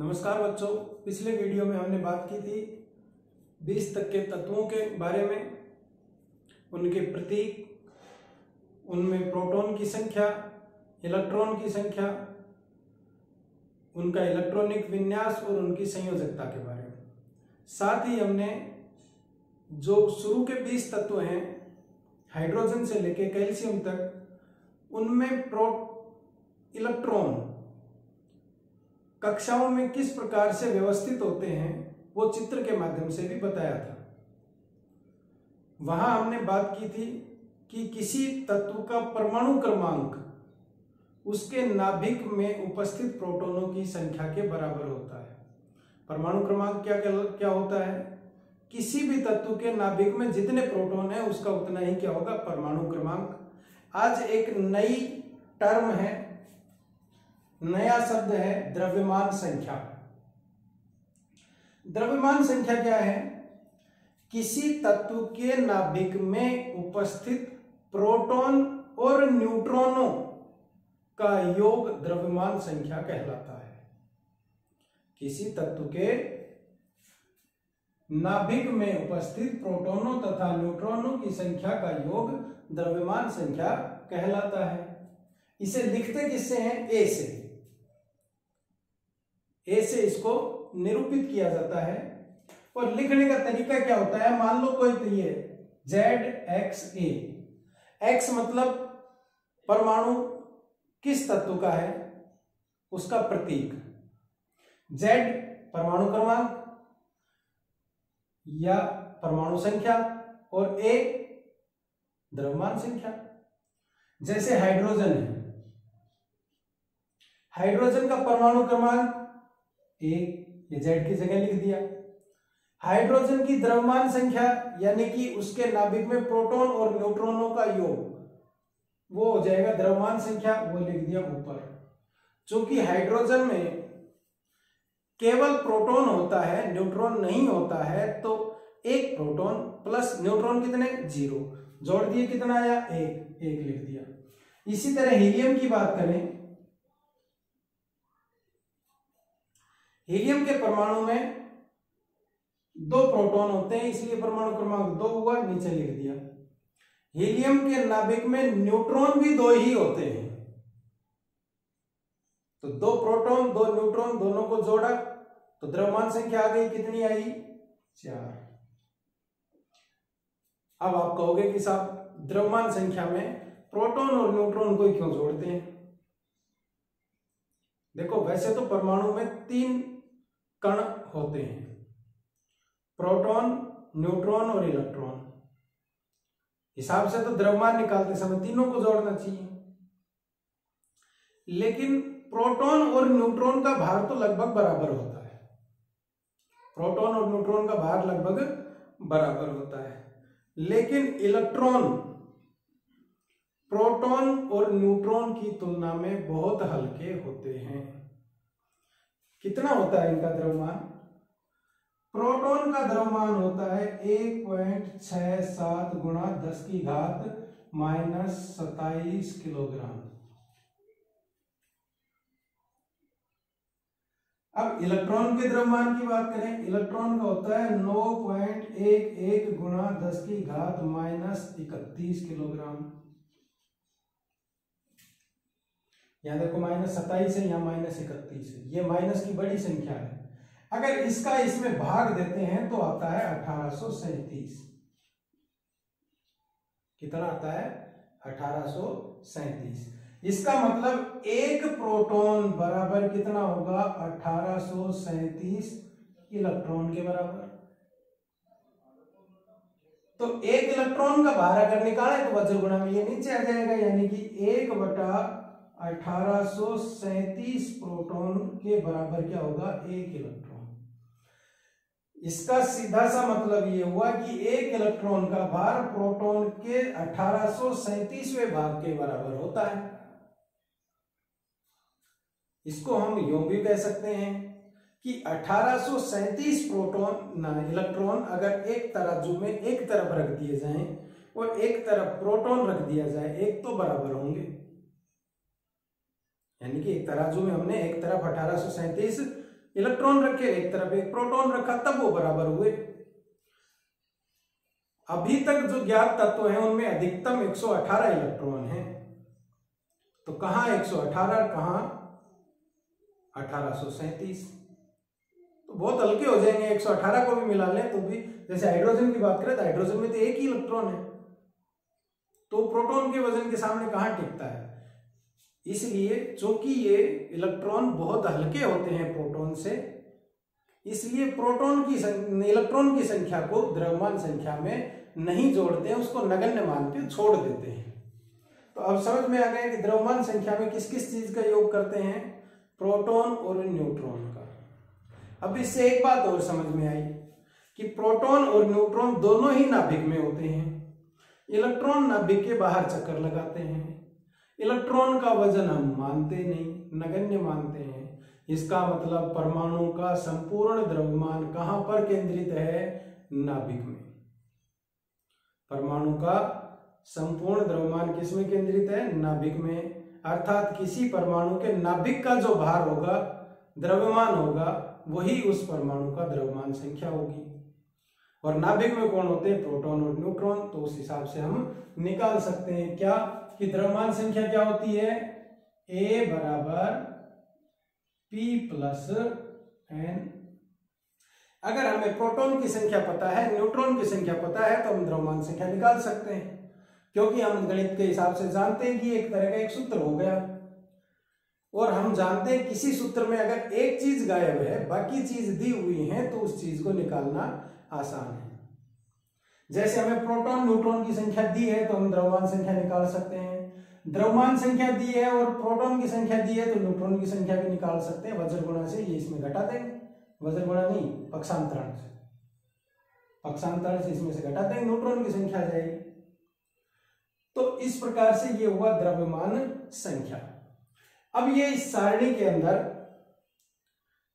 नमस्कार बच्चों, पिछले वीडियो में हमने बात की थी 20 तक के तत्वों के बारे में, उनके प्रतीक, उनमें प्रोटॉन की संख्या, इलेक्ट्रॉन की संख्या, उनका इलेक्ट्रॉनिक विन्यास और उनकी संयोजकता के बारे में। साथ ही हमने जो शुरू के 20 तत्व हैं, हाइड्रोजन से लेकर कैल्शियम तक, उनमें इलेक्ट्रॉन कक्षाओं में किस प्रकार से व्यवस्थित होते हैं वो चित्र के माध्यम से भी बताया था। वहां हमने बात की थी कि किसी तत्व का परमाणु क्रमांक उसके नाभिक में उपस्थित प्रोटॉनों की संख्या के बराबर होता है। परमाणु क्रमांक क्या होता है? किसी भी तत्व के नाभिक में जितने प्रोटॉन है उसका उतना ही क्या होगा? परमाणु क्रमांक। आज एक नई टर्म है, नया शब्द है द्रव्यमान संख्या। द्रव्यमान संख्या क्या है? किसी तत्व के नाभिक में उपस्थित प्रोटॉन और न्यूट्रॉनों का योग द्रव्यमान संख्या कहलाता है। किसी तत्व के नाभिक में उपस्थित प्रोटॉनों तथा न्यूट्रॉनों की संख्या का योग द्रव्यमान संख्या कहलाता है। इसे लिखते किससे हैं? ए से। ए से इसको निरूपित किया जाता है। और लिखने का तरीका क्या होता है? मान लो कोई तो ये ZXA, X मतलब परमाणु किस तत्व का है उसका प्रतीक, Z परमाणु क्रमांक या परमाणु संख्या और A द्रव्यमान संख्या। जैसे हाइड्रोजन है, हाइड्रोजन का परमाणु क्रमांक 1, ये Z की जगह लिख दिया। हाइड्रोजन की द्रव्यमान संख्या यानी कि उसके नाभिक में प्रोटॉन और न्यूट्रॉनों का योग वो हो जाएगा द्रव्यमान संख्या, वो लिख दिया ऊपर। चूंकि हाइड्रोजन में केवल प्रोटॉन होता है, न्यूट्रॉन नहीं होता है, तो एक प्रोटॉन प्लस न्यूट्रॉन कितने? 0 जोड़ दिए, कितना आया? 1 लिख दिया। इसी तरह हीलियम की बात करें, हीलियम के परमाणु में 2 प्रोटॉन होते हैं, इसलिए परमाणु क्रमांक 2 हुआ, नीचे लिख दिया। हीलियम के नाभिक में न्यूट्रॉन भी 2 ही होते हैं, तो 2 प्रोटॉन 2 न्यूट्रॉन दोनों को जोड़ा तो द्रव्यमान संख्या आ गई, कितनी आई? 4। अब आप कहोगे कि साहब द्रव्यमान संख्या में प्रोटॉन और न्यूट्रॉन को क्यों जोड़ते हैं? देखो, वैसे तो परमाणु में 3 कण होते हैं, प्रोटॉन, न्यूट्रॉन और इलेक्ट्रॉन। हिसाब से तो द्रव्यमान निकालते समय तीनों को जोड़ना चाहिए, लेकिन प्रोटॉन और न्यूट्रॉन का भार तो लगभग बराबर होता है। प्रोटॉन और न्यूट्रॉन का भार लगभग बराबर होता है, लेकिन इलेक्ट्रॉन प्रोटॉन और न्यूट्रॉन की तुलना में बहुत हल्के होते हैं। कितना होता है इनका द्रव्यमान? प्रोटॉन का द्रव्यमान होता है 1.67 गुणा 10 की घात -27 किलोग्राम। अब इलेक्ट्रॉन के द्रव्यमान की बात करें, इलेक्ट्रॉन का होता है 9.11 गुणा 10 की घात -31 किलोग्राम। यहां देखो -27 है, यहाँ -31 है, ये माइनस की बड़ी संख्या है। अगर इसका इसमें भाग देते हैं तो आता है 1837। कितना आता है? 1837। इसका मतलब एक प्रोटॉन बराबर कितना होगा? 1837 इलेक्ट्रॉन के बराबर। तो एक इलेक्ट्रॉन का भार अगर निकाले तो वज्र गुणा में ये नीचे आ जाएगा, यानी कि 1/1837 प्रोटॉन के बराबर क्या होगा? 1 इलेक्ट्रॉन। इसका सीधा सा मतलब ये हुआ कि एक इलेक्ट्रॉन का भार प्रोटॉन के 1837वें भाग के बराबर होता है। इसको हम यूं भी कह सकते हैं कि 1837 इलेक्ट्रॉन अगर एक तराजू में एक तरफ रख दिए जाएं और एक तरफ प्रोटॉन रख दिया जाए, एक तो बराबर होंगे। यानी कि एक तराजू में हमने एक तरफ 1837 इलेक्ट्रॉन रखे, एक तरफ एक प्रोटॉन रखा, तब वो बराबर हुए। अभी तक जो ज्ञात तत्व हैं उनमें अधिकतम 118 इलेक्ट्रॉन हैं। तो कहां 118, कहां 1837। तो बहुत हल्के हो जाएंगे, 118 को भी मिला लें तो भी। जैसे हाइड्रोजन की बात करें तो हाइड्रोजन में तो एक ही इलेक्ट्रॉन है, तो प्रोटॉन के वजन के सामने कहां टिकता है। इसलिए चूंकि ये इलेक्ट्रॉन बहुत हल्के होते हैं प्रोटॉन से, इसलिए इलेक्ट्रॉन की संख्या को द्रव्यमान संख्या में नहीं जोड़ते हैं, उसको नगण्य मान के छोड़ देते हैं। तो अब समझ में आ गया कि द्रव्यमान संख्या में किस किस चीज का योग करते हैं, प्रोटॉन और न्यूट्रॉन का। अब इससे एक बात और समझ में आई कि प्रोटॉन और न्यूट्रॉन दोनों ही नाभिक में होते हैं। इलेक्ट्रॉन नाभिक के बाहर चक्कर लगाते हैं। इलेक्ट्रॉन का वजन हम मानते नहीं, नगण्य मानते हैं। इसका मतलब परमाणु का संपूर्ण द्रव्यमान कहां पर केंद्रित है, नाभिक में। परमाणु का संपूर्ण द्रव्यमान किसमें केंद्रित है, नाभिक में। अर्थात किसी परमाणु के नाभिक का जो भार होगा, द्रव्यमान होगा, वही उस परमाणु का द्रव्यमान संख्या होगी। और नाभिक में कौन होते हैं, प्रोटॉन और न्यूट्रॉन। तो उस हिसाब से हम निकाल सकते हैं क्या, कि द्रव्यमान संख्या क्या होती है, A बराबर P प्लस N। अगर हमें प्रोटॉन की संख्या पता है, न्यूट्रॉन की संख्या पता है, तो हम द्रव्यमान संख्या निकाल सकते हैं, क्योंकि हम गणित के हिसाब से जानते हैं कि एक तरह का एक सूत्र हो गया। और हम जानते हैं किसी सूत्र में अगर एक चीज गायब है, बाकी चीज दी हुई है, तो उस चीज को निकालना आसान है। जैसे हमें प्रोटॉन न्यूट्रॉन की संख्या दी है, तो हम द्रव्यमान संख्या निकाल सकते हैं। द्रव्यमान संख्या दी है और प्रोटॉन की संख्या दी है, तो न्यूट्रॉन की संख्या भी निकाल सकते हैं। वज्र गुणा से ये इसमें घटा देंगे, वज्र गुणा नहीं, पक्षांतरण से, पक्षांतरण से इसमें से घटा देंगे, न्यूट्रॉन की संख्या आ जाएगी। तो इस प्रकार से ये हुआ द्रव्यमान संख्या। अब ये इस सारणी के अंदर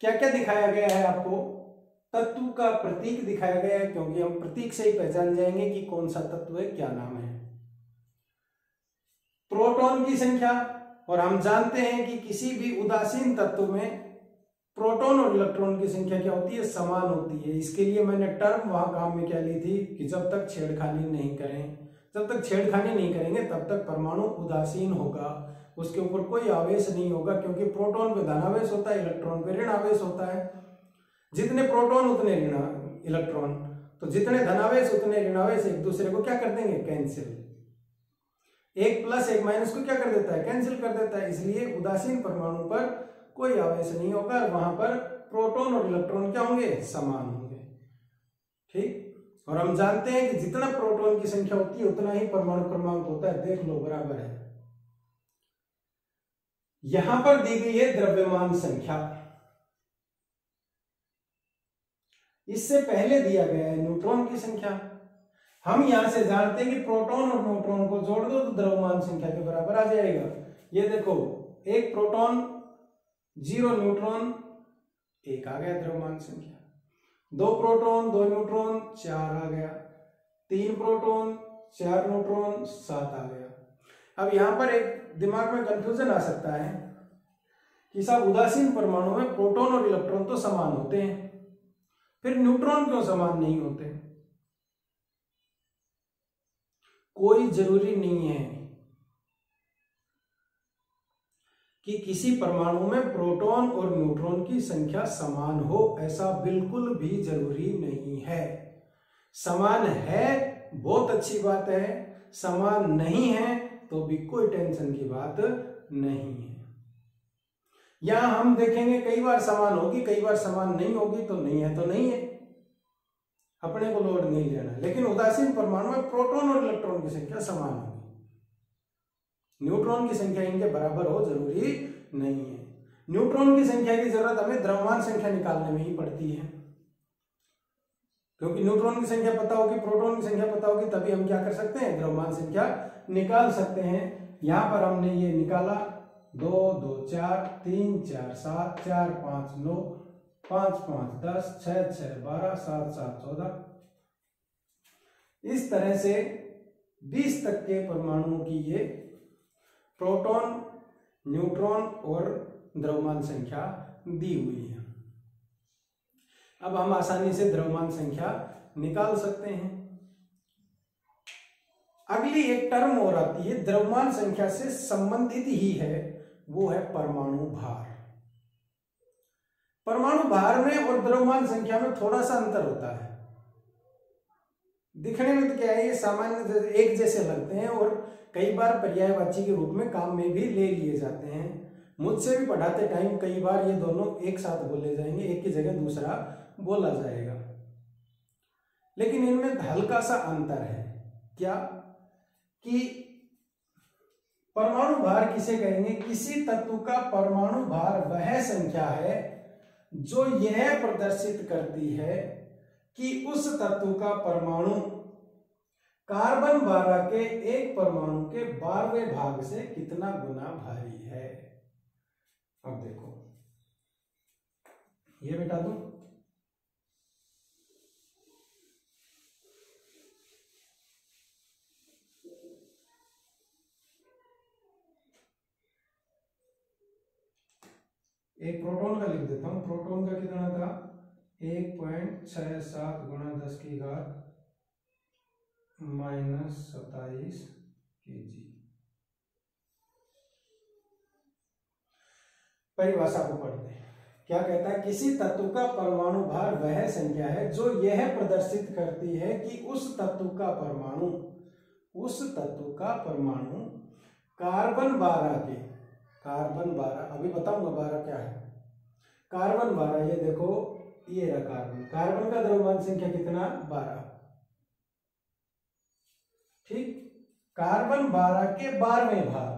क्या क्या दिखाया गया है, आपको तत्व का प्रतीक दिखाया गया है, क्योंकि हम प्रतीक से ही पहचान जाएंगे कि कौन सा तत्व है, क्या नाम है। प्रोटॉन की संख्या, और हम जानते हैं कि किसी भी उदासीन तत्व में प्रोटॉन और इलेक्ट्रॉन की संख्या क्या होती है, समान होती है। इसके लिए मैंने टर्म वहां काम में क्या ली थी, कि जब तक छेड़खानी नहीं करें, जब तक छेड़खानी नहीं करेंगे तब तक परमाणु उदासीन होगा, उसके ऊपर कोई आवेश नहीं होगा, क्योंकि प्रोटॉन पे धनावेश होता है, इलेक्ट्रॉन पे ऋण आवेश होता है। जितने प्रोटॉन उतने ऋण इलेक्ट्रॉन, तो जितने धनावेश उतने ऋणावेश एक दूसरे को क्या कर देंगे, कैंसिल। एक प्लस एक माइनस को क्या कर देता है, कैंसिल कर देता है। इसलिए उदासीन परमाणु पर कोई आवेश नहीं होगा, वहां पर प्रोटॉन और इलेक्ट्रॉन क्या होंगे, समान होंगे। ठीक। और हम जानते हैं कि जितना प्रोटॉन की संख्या होती है उतना ही परमाणु क्रमांक होता है, देख लो बराबर है। यहां पर दी गई है द्रव्यमान संख्या, इससे पहले दिया गया है न्यूट्रॉन की संख्या। हम यहां से जानते हैं कि प्रोटॉन और न्यूट्रॉन को जोड़ दो तो द्रव्यमान संख्या के बराबर आ जाएगा। ये देखो, एक प्रोटॉन 0 न्यूट्रॉन 1 आ गया द्रव्यमान संख्या। 2 प्रोटॉन 2 न्यूट्रॉन 4 आ गया। 3 प्रोटॉन 4 न्यूट्रॉन 7 आ गया। अब यहां पर एक दिमाग में कंफ्यूजन आ सकता है कि साहब उदासीन परमाणु में प्रोटॉन और इलेक्ट्रॉन तो समान होते हैं, फिर न्यूट्रॉन क्यों समान नहीं होते। कोई जरूरी नहीं है कि किसी परमाणु में प्रोटॉन और न्यूट्रॉन की संख्या समान हो, ऐसा बिल्कुल भी जरूरी नहीं है। समान है बहुत अच्छी बात है, समान नहीं है तो भी कोई टेंशन की बात नहीं है। यहां हम देखेंगे कई बार समान होगी, कई बार समान नहीं होगी, तो नहीं है तो नहीं है, अपने को लोड नहीं लेना। लेकिन उदासीन परमाणु में प्रोटॉन और इलेक्ट्रॉन की संख्या समान होगी। न्यूट्रॉन की संख्या इनके बराबर हो जरूरी नहीं है। न्यूट्रॉन की संख्या की जरूरत हमें द्रव्यमान संख्या निकालने में ही पड़ती है, क्योंकि न्यूट्रॉन की संख्या पता होगी, प्रोटॉन की संख्या पता होगी, तभी हम क्या कर सकते हैं, द्रव्यमान संख्या निकाल सकते हैं। यहां पर हमने ये निकाला 2 2 4 3 4 7 4 5 9 5 5 10 6 6 12 7 7 14, इस तरह से 20 तक के परमाणुओं की ये प्रोटॉन, न्यूट्रॉन और द्रव्यमान संख्या दी हुई है। अब हम आसानी से द्रव्यमान संख्या निकाल सकते हैं। अगली एक टर्म और आती है, द्रव्यमान संख्या से संबंधित ही है, वो है परमाणु भार। परमाणु भार में और द्रव्यमान संख्या में थोड़ा सा अंतर होता है। दिखने में तो क्या है, ये सामान्य एक जैसे लगते हैं और कई बार पर्यायवाची के रूप में काम में भी ले लिए जाते हैं। मुझसे भी पढ़ाते टाइम कई बार ये दोनों एक साथ बोले जाएंगे, एक की जगह दूसरा बोला जाएगा, लेकिन इनमें हल्का सा अंतर है। क्या कि परमाणु भार किसे कहेंगे? किसी तत्व का परमाणु भार वह संख्या है जो यह प्रदर्शित करती है कि उस तत्व का परमाणु कार्बन 12 के एक परमाणु के 12वें भाग से कितना गुना भारी है। अब देखो, ये बेटा दूं, एक प्रोटॉन का लिख देता हूं। प्रोटॉन का कितना था? 1.67 गुणा 10 की घात -27 kg। परिभाषा को पढ़ते हैं। क्या कहता है? किसी तत्व का परमाणु भार वह संख्या है जो यह प्रदर्शित करती है कि उस तत्व का परमाणु कार्बन 12 के, कार्बन 12, अभी बताऊंगा 12 क्या है। कार्बन 12, ये देखो, ये रहा कार्बन। कार्बन का द्रव्यमान संख्या कितना? 12। ठीक, कार्बन 12 के 12वें भाग,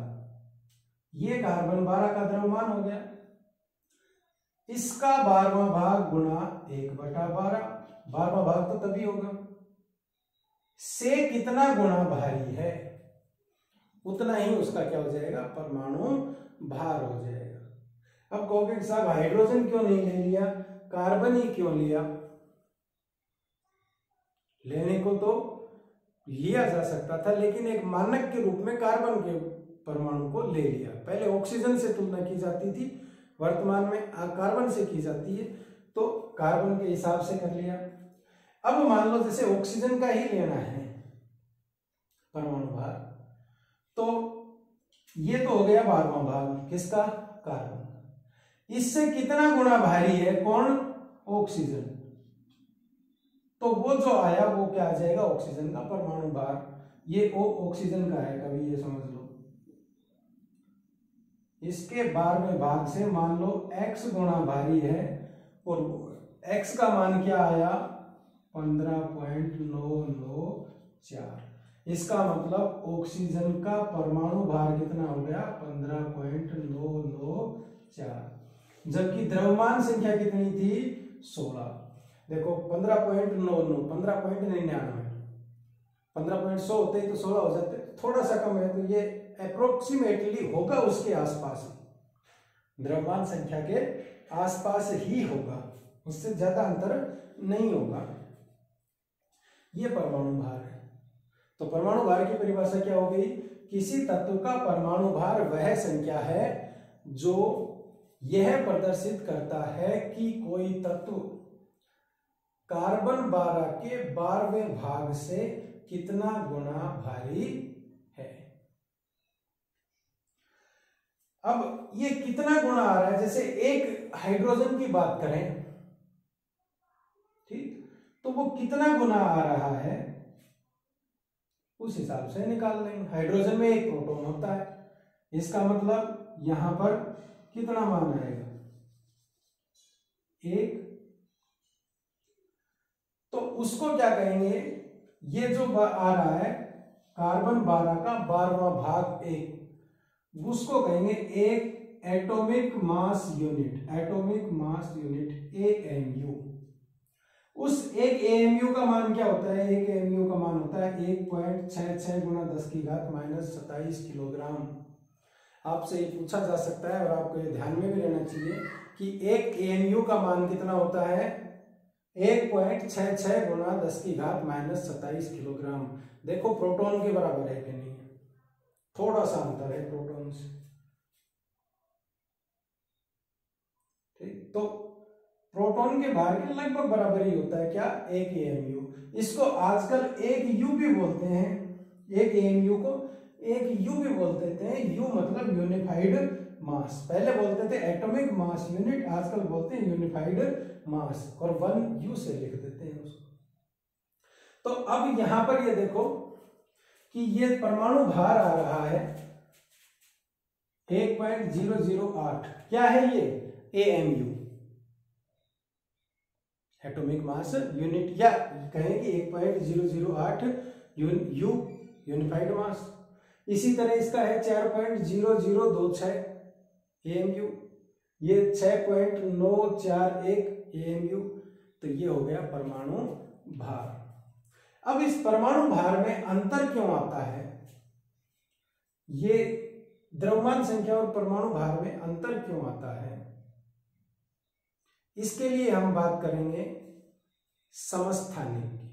ये कार्बन 12 का द्रव्यमान हो गया। इसका 12वां भाग गुणा 1/12, 12वां भाग तो तभी होगा, से कितना गुणा भारी है उतना ही उसका क्या हो जाएगा? परमाणु भार हो जाएगा। अब कहोगे साहब हाइड्रोजन क्यों नहीं ले लिया, कार्बन ही क्यों लिया? लेने को तो लिया जा सकता था, लेकिन एक मानक के रूप में कार्बन के परमाणु को ले लिया। पहले ऑक्सीजन से तुलना की जाती थी, वर्तमान में कार्बन से की जाती है, तो कार्बन के हिसाब से कर लिया। अब मान लो जैसे ऑक्सीजन का ही लेना है परमाणु भार, तो ये तो हो गया 12वां भाग किसका? कार्बन। इससे कितना गुना भारी है कौन? ऑक्सीजन। तो वो जो आया वो क्या आ जाएगा? ऑक्सीजन का परमाणु भार। ये ऑक्सीजन का है, कभी ये समझ लो। इसके 12वें भाग से मान लो x गुना भारी है, और x का मान क्या आया? 15.994। इसका मतलब ऑक्सीजन का परमाणु भार कितना हो गया? 15.994, जबकि द्रव्यमान संख्या कितनी थी? 16। देखो 15.99, 15.99, 15.100 होते तो 16 हो जाते, थोड़ा सा कम है, तो ये अप्रोक्सीमेटली होगा उसके आसपास, द्रव्यमान संख्या के आसपास ही होगा, उससे ज्यादा अंतर नहीं होगा। ये परमाणु भार है। तो परमाणु भार की परिभाषा क्या हो गई? किसी तत्व का परमाणु भार वह संख्या है जो यह प्रदर्शित करता है कि कोई तत्व कार्बन 12 के 12वें भाग से कितना गुना भारी है। अब ये कितना गुना आ रहा है? जैसे एक हाइड्रोजन की बात करें, ठीक, तो वो कितना गुना आ रहा है उस हिसाब से निकाल लेंगे। हाइड्रोजन में एक प्रोटॉन होता है, इसका मतलब यहां पर कितना मान आएगा? 1। तो उसको क्या कहेंगे? ये जो आ रहा है कार्बन 12 का 12वां भाग 1, उसको कहेंगे एक atomic mass unit, atomic mass unit AMU। उस एक AMU का मान क्या होता है? एक AMU का मान होता है 1.66 गुणा 10 की घात -27 किलोग्राम। आपसे ये पूछा जा सकता है और आपको ये ध्यान में भी रहना चाहिए कि एक AMU का मान कितना होता है? 1.66 गुणा 10 की घात -27 किलोग्राम। देखो प्रोटॉन के बराबर है कि नहीं, थोड़ा सा अंतर है प्रोटॉन से, ठीक। तो प्रोटॉन के भार के लगभग बराबर ही होता है क्या, 1 AMU। इसको आजकल 1 U भी बोलते हैं, 1 AMU को 1 U भी बोल देते हैं। U मतलब यूनिफाइड मास, पहले बोलते थे एटॉमिक मास यूनिट, आजकल बोलते हैं यूनिफाइड मास, और 1 U से लिख देते हैं उसको। तो अब यहां पर ये देखो कि ये परमाणु भार आ रहा है 1.008, क्या है ये, AMU, एटॉमिक मास यूनिट, या कहें कि 1.008 U यूनिफाइड मास। इसी तरह इसका है 4.0026 AMU, ये 6.941 AMU। तो ये हो गया परमाणु भार। अब इस परमाणु भार में अंतर क्यों आता है, ये द्रव्यमान संख्या और परमाणु भार में अंतर क्यों आता है, इसके लिए हम बात करेंगे समस्थानिक की।